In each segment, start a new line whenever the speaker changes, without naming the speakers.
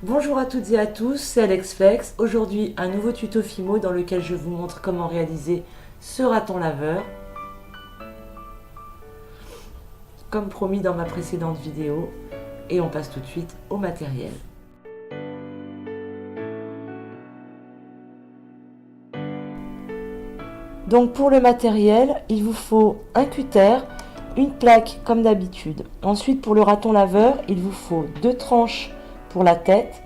Bonjour à toutes et à tous, c'est Alex Flex. Aujourd'hui, un nouveau tuto Fimo dans lequel je vous montre comment réaliser ce raton laveur. Comme promis dans ma précédente vidéo. Et on passe tout de suite au matériel. Donc pour le matériel, il vous faut un cutter, une plaque comme d'habitude. Ensuite pour le raton laveur, il vous faut 2 tranches pour la tête,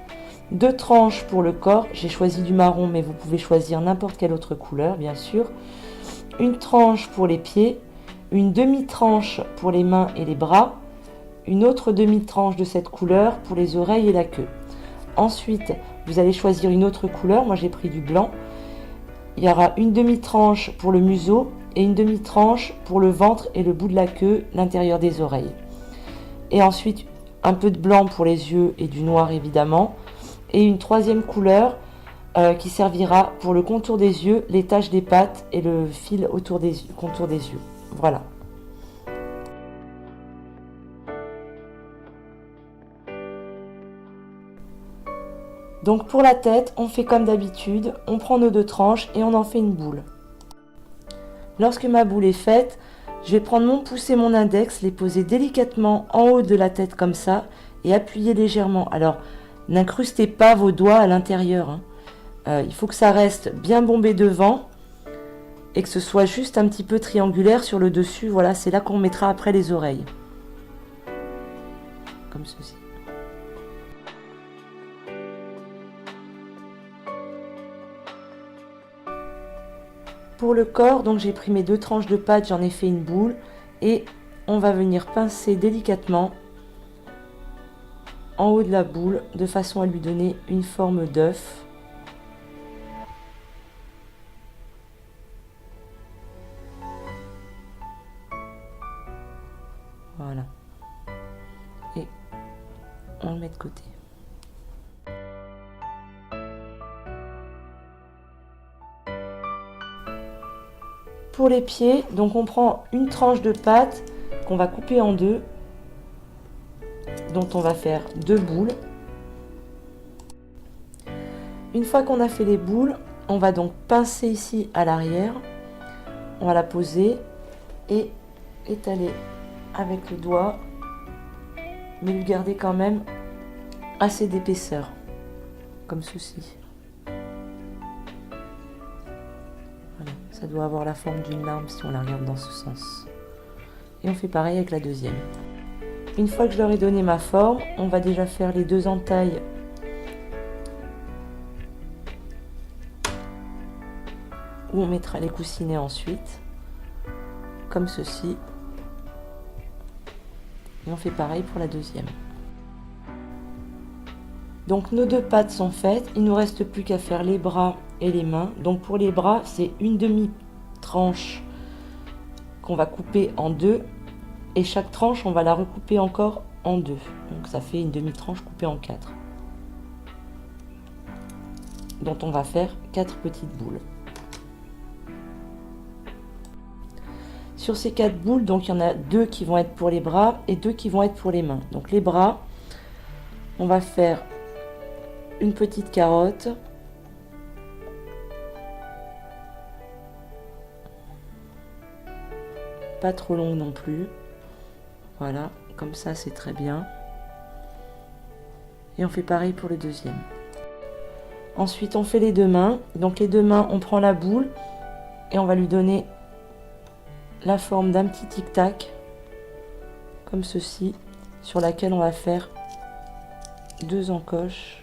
2 tranches pour le corps. J'ai choisi du marron mais vous pouvez choisir n'importe quelle autre couleur bien sûr. Une tranche pour les pieds, une demi-tranche pour les mains et les bras, une autre demi-tranche de cette couleur pour les oreilles et la queue. Ensuite, vous allez choisir une autre couleur, moi j'ai pris du blanc. Il y aura une demi-tranche pour le museau et une demi-tranche pour le ventre et le bout de la queue, l'intérieur des oreilles. Et ensuite, un peu de blanc pour les yeux et du noir évidemment. Et une troisième couleur qui servira pour le contour des yeux, les taches des pattes et le fil autour des contours des yeux. Voilà. Donc pour la tête, on fait comme d'habitude, on prend nos 2 tranches et on en fait une boule. Lorsque ma boule est faite, je vais prendre mon pouce et mon index, les poser délicatement en haut de la tête comme ça et appuyer légèrement. Alors, n'incrustez pas vos doigts à l'intérieur, hein. Il faut que ça reste bien bombé devant et que ce soit juste un petit peu triangulaire sur le dessus. Voilà, c'est là qu'on mettra après les oreilles. Comme ceci. Pour le corps, donc j'ai pris mes 2 tranches de pâte, j'en ai fait une boule et on va venir pincer délicatement en haut de la boule de façon à lui donner une forme d'œuf. Voilà. Et on le met de côté. Pour les pieds, donc on prend une tranche de pâte qu'on va couper en 2, dont on va faire 2 boules. Une fois qu'on a fait les boules, on va donc pincer ici à l'arrière. On va la poser et étaler avec le doigt, mais lui garder quand même assez d'épaisseur, comme ceci. Voilà, ça doit avoir la forme d'une larme si on la regarde dans ce sens. Et on fait pareil avec la deuxième. Une fois que je leur ai donné ma forme, on va déjà faire les 2 entailles où on mettra les coussinets ensuite, comme ceci. Et on fait pareil pour la deuxième. Donc nos 2 pattes sont faites, il ne nous reste plus qu'à faire les bras et les mains. Donc pour les bras, c'est une demi-tranche qu'on va couper en 2 et chaque tranche, on va la recouper encore en 2. Donc ça fait une demi-tranche coupée en 4. Dont on va faire 4 petites boules. Sur ces 4 boules, donc il y en a 2 qui vont être pour les bras et 2 qui vont être pour les mains. Donc les bras, on va faire une petite carotte. Pas trop longue non plus. Voilà, comme ça c'est très bien. Et on fait pareil pour le deuxième. Ensuite on fait les 2 mains. Donc les 2 mains, on prend la boule et on va lui donner la forme d'un petit tic-tac, comme ceci, sur laquelle on va faire 2 encoches.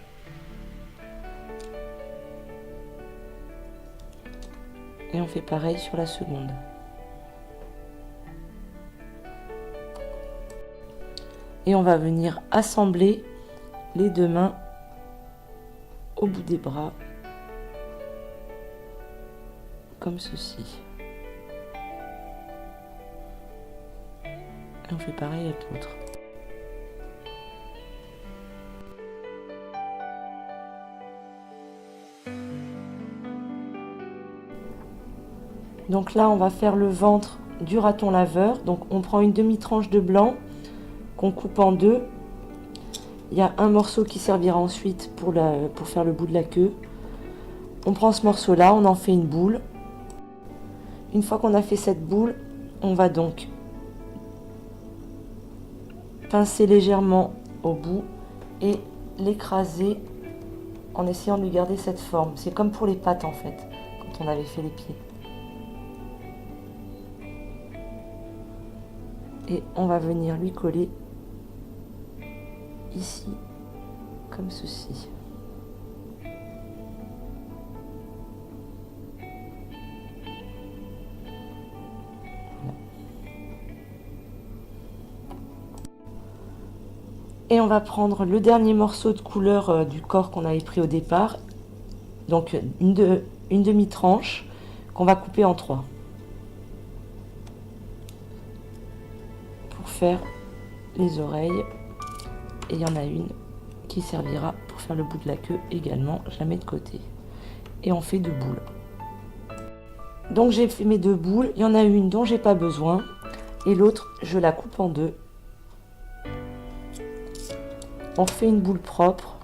Et on fait pareil sur la seconde. Et on va venir assembler les 2 mains au bout des bras, comme ceci. Et on fait pareil avec l'autre. Donc là, on va faire le ventre du raton laveur. Donc on prend une demi-tranche de blanc qu'on coupe en 2 Il y a un morceau qui servira ensuite pour faire le bout de la queue. On prend ce morceau-là, on en fait une boule. Une fois qu'on a fait cette boule, on va donc pincer légèrement au bout et l'écraser en essayant de lui garder cette forme. C'est comme pour les pattes en fait, quand on avait fait les pieds. Et on va venir lui coller ici, comme ceci. Et on va prendre le dernier morceau de couleur du corps qu'on avait pris au départ, donc une demi-tranche qu'on va couper en 3 pour faire les oreilles. Et il y en a une qui servira pour faire le bout de la queue également, je la mets de côté. Et on fait 2 boules. Donc j'ai fait mes 2 boules, il y en a une dont j'ai pas besoin et l'autre je la coupe en 2. On fait une boule propre.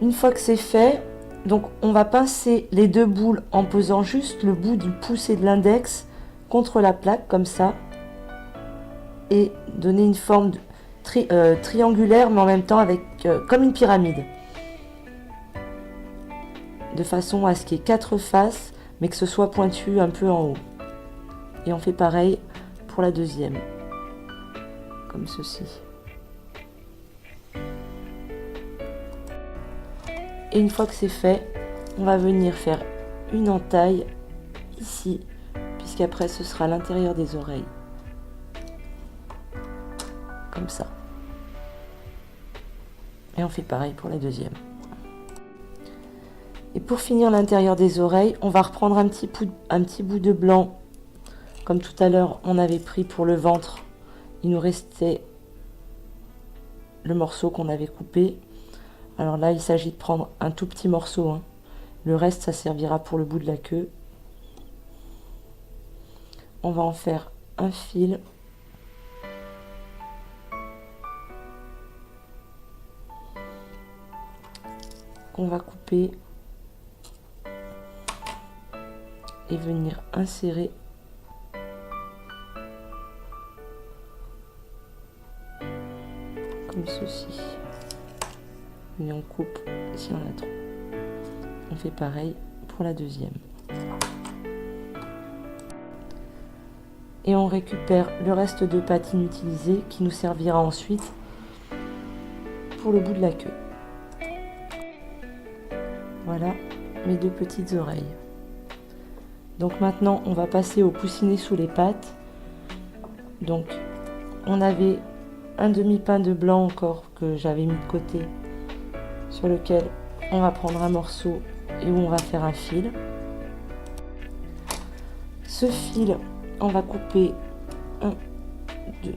Une fois que c'est fait, donc on va pincer les 2 boules en posant juste le bout du pouce et de l'index contre la plaque comme ça et donner une forme triangulaire mais en même temps avec comme une pyramide, de façon à ce qu'il y ait 4 faces mais que ce soit pointu un peu en haut. Et on fait pareil pour la deuxième, comme ceci. Et une fois que c'est fait, on va venir faire une entaille ici, puisqu'après ce sera l'intérieur des oreilles. Comme ça. Et on fait pareil pour la deuxième. Et pour finir l'intérieur des oreilles, on va reprendre un petit bout de blanc, comme tout à l'heure on avait pris pour le ventre. Il nous restait le morceau qu'on avait coupé. Alors là, il s'agit de prendre un tout petit morceau, hein. Le reste, ça servira pour le bout de la queue. On va en faire un fil. Qu'on va couper et venir insérer comme ceci. Et on coupe si on a trop. On fait pareil pour la deuxième. Et on récupère le reste de pâte inutilisée qui nous servira ensuite pour le bout de la queue. Voilà mes 2 petites oreilles. Donc maintenant on va passer au coussinet sous les pattes. Donc on avait un demi-pain de blanc encore que j'avais mis de côté, sur lequel on va prendre un morceau et où on va faire un fil. Ce fil, on va couper 1, 2,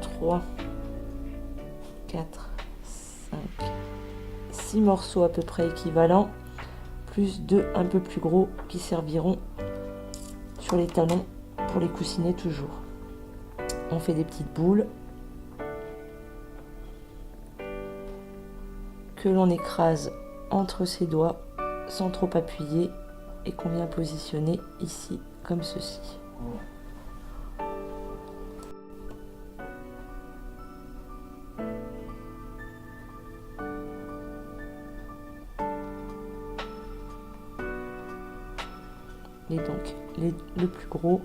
3, 4, 5, 6 morceaux à peu près équivalents, plus 2 un peu plus gros qui serviront sur les talons pour les coussinets toujours. On fait des petites boules que l'on écrase entre ses doigts sans trop appuyer et qu'on vient positionner ici comme ceci. Et donc le plus gros,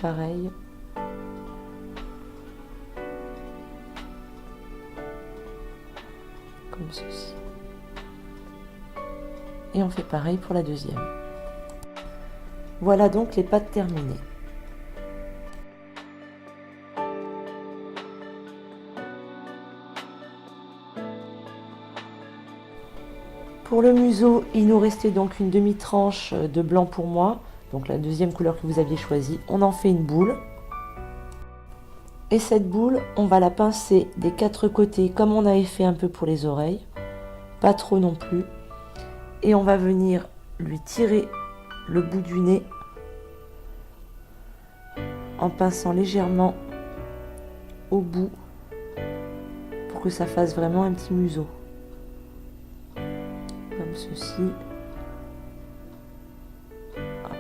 pareil. Comme ceci. Et on fait pareil pour la deuxième. Voilà donc les pattes terminées. Pour le museau, il nous restait donc une demi-tranche de blanc pour moi, donc la deuxième couleur que vous aviez choisie. On en fait une boule. Et cette boule, on va la pincer des 4 côtés comme on avait fait un peu pour les oreilles. Pas trop non plus. Et on va venir lui tirer le bout du nez en pinçant légèrement au bout que ça fasse vraiment un petit museau. Comme ceci. Hop.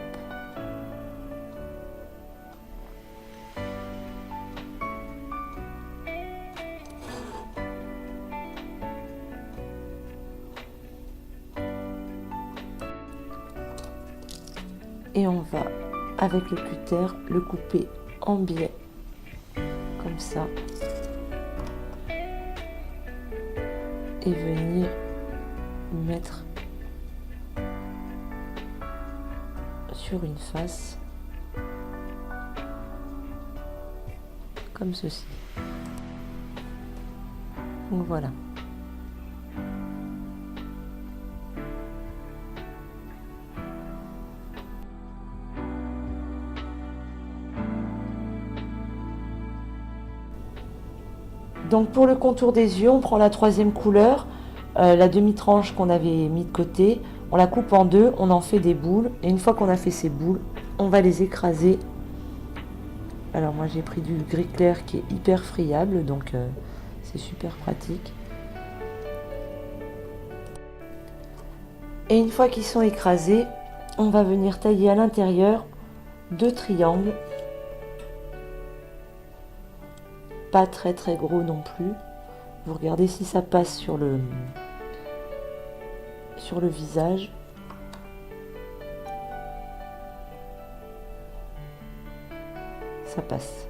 Et on va, avec le cutter, le couper en biais, comme ça. Et venir mettre sur une face, comme ceci. Donc voilà. Donc pour le contour des yeux, on prend la troisième couleur, la demi-tranche qu'on avait mis de côté, on la coupe en deux, on en fait des boules, et une fois qu'on a fait ces boules, on va les écraser. Alors moi j'ai pris du gris clair qui est hyper friable, donc c'est super pratique. Et une fois qu'ils sont écrasés, on va venir tailler à l'intérieur 2 triangles. Pas très gros non plus. Vous regardez si ça passe sur le visage. Ça passe.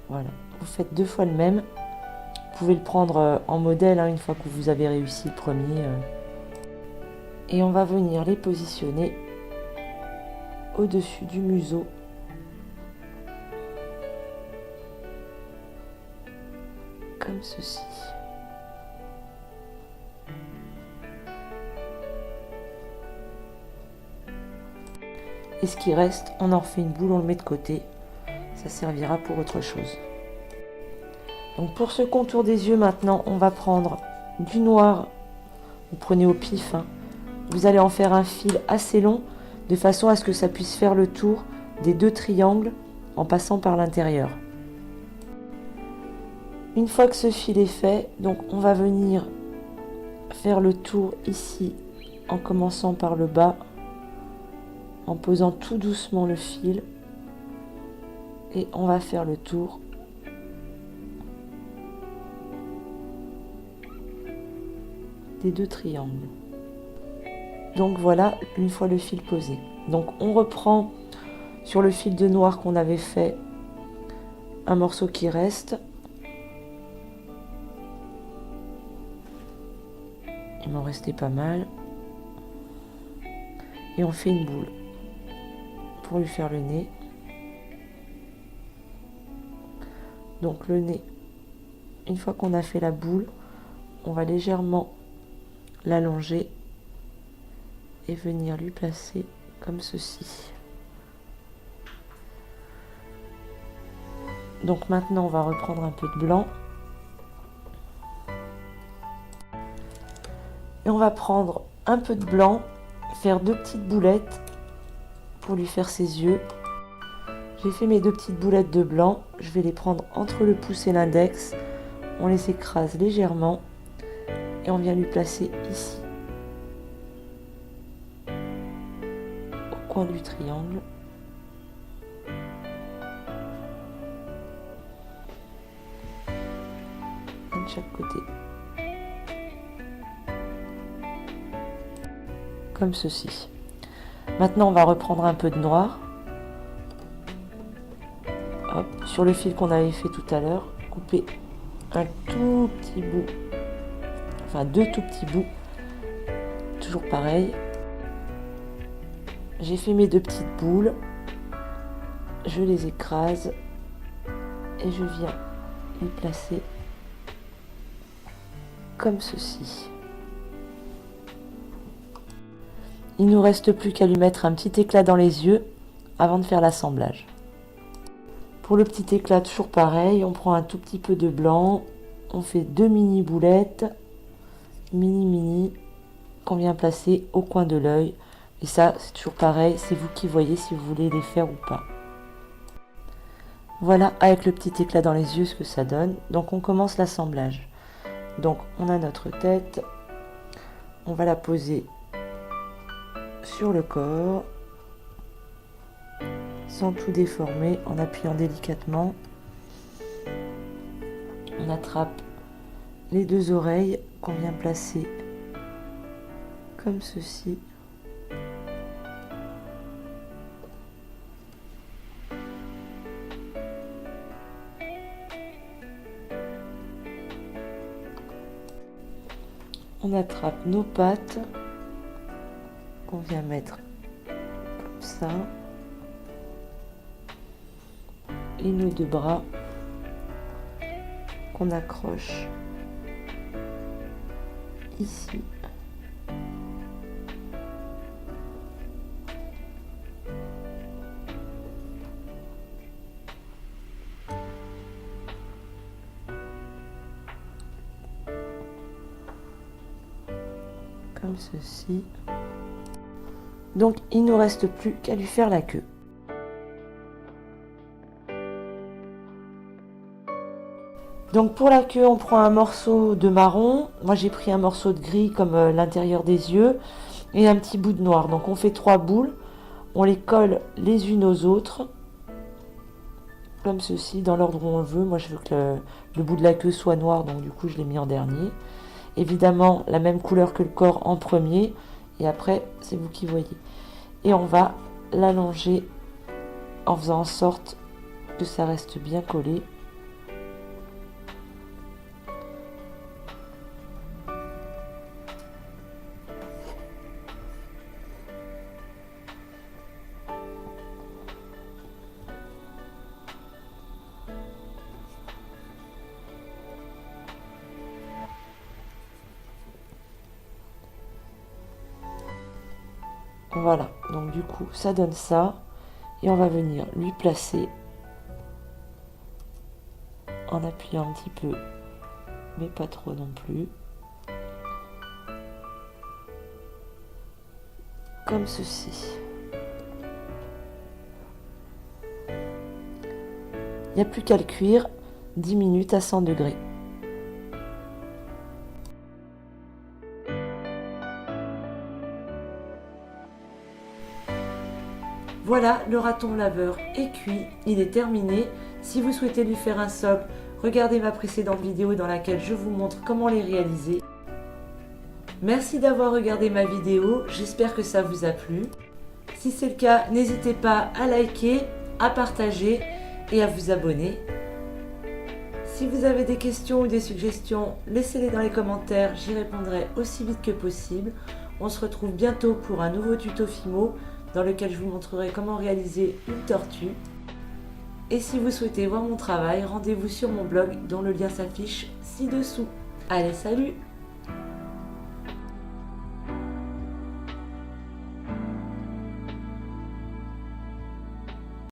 Voilà. Vous faites 2 fois le même. Vous pouvez le prendre en modèle une fois que vous avez réussi le premier. Et on va venir les positionner au-dessus du museau. Comme ceci. Et ce qui reste, on en refait une boule, on le met de côté. Ça servira pour autre chose. Donc pour ce contour des yeux maintenant, on va prendre du noir. Vous prenez au pif. Vous allez en faire un fil assez long, de façon à ce que ça puisse faire le tour des 2 triangles en passant par l'intérieur. Une fois que ce fil est fait, donc on va venir faire le tour ici en commençant par le bas, en posant tout doucement le fil, et on va faire le tour des 2 triangles. Donc voilà, une fois le fil posé. Donc on reprend sur le fil de noir qu'on avait fait un morceau qui reste. Il m'en restait pas mal. Et on fait une boule pour lui faire le nez. Donc le nez, une fois qu'on a fait la boule, on va légèrement l'allonger et venir lui placer comme ceci. Donc maintenant on va reprendre un peu de blanc. Et on va prendre un peu de blanc, faire 2 petites boulettes pour lui faire ses yeux. J'ai fait mes 2 petites boulettes de blanc. Je vais les prendre entre le pouce et l'index. On les écrase légèrement et on vient lui placer ici, au coin du triangle. Un de chaque côté. Comme ceci. Maintenant on va reprendre un peu de noir. Hop, sur le fil qu'on avait fait tout à l'heure, couper un tout petit bout, enfin 2 tout petits bouts, toujours pareil. J'ai fait mes 2 petites boules, je les écrase et je viens les placer comme ceci. Il ne nous reste plus qu'à lui mettre un petit éclat dans les yeux avant de faire l'assemblage. Pour le petit éclat, toujours pareil, on prend un tout petit peu de blanc, on fait 2 mini boulettes, mini, qu'on vient placer au coin de l'œil. Et ça, c'est toujours pareil, c'est vous qui voyez si vous voulez les faire ou pas. Voilà, avec le petit éclat dans les yeux, ce que ça donne. Donc on commence l'assemblage. Donc on a notre tête, on va la poser sur le corps, sans tout déformer, en appuyant délicatement. On attrape les deux oreilles qu'on vient placer comme ceci. On attrape nos pattes qu'on vient mettre comme ça et nos deux bras qu'on accroche ici. Comme ceci. Donc il ne nous reste plus qu'à lui faire la queue. Donc pour la queue, on prend un morceau de marron. Moi j'ai pris un morceau de gris comme l'intérieur des yeux et un petit bout de noir. Donc on fait 3 boules, on les colle les unes aux autres comme ceci, dans l'ordre où on le veut. Moi je veux que le bout de la queue soit noir, donc du coup je l'ai mis en dernier. Évidemment la même couleur que le corps en premier, et après c'est vous qui voyez. Et on va l'allonger en faisant en sorte que ça reste bien collé. Voilà, donc du coup ça donne ça, et on va venir lui placer en appuyant un petit peu, mais pas trop non plus, comme ceci. Il n'y a plus qu'à le cuire 10 minutes à 100 degrés. Voilà, le raton laveur est cuit, il est terminé. Si vous souhaitez lui faire un socle, regardez ma précédente vidéo dans laquelle je vous montre comment les réaliser. Merci d'avoir regardé ma vidéo, j'espère que ça vous a plu. Si c'est le cas, n'hésitez pas à liker, à partager et à vous abonner. Si vous avez des questions ou des suggestions, laissez-les dans les commentaires, j'y répondrai aussi vite que possible. On se retrouve bientôt pour un nouveau tuto Fimo dans lequel je vous montrerai comment réaliser une tortue. Et si vous souhaitez voir mon travail, rendez-vous sur mon blog dont le lien s'affiche ci-dessous. Allez, salut!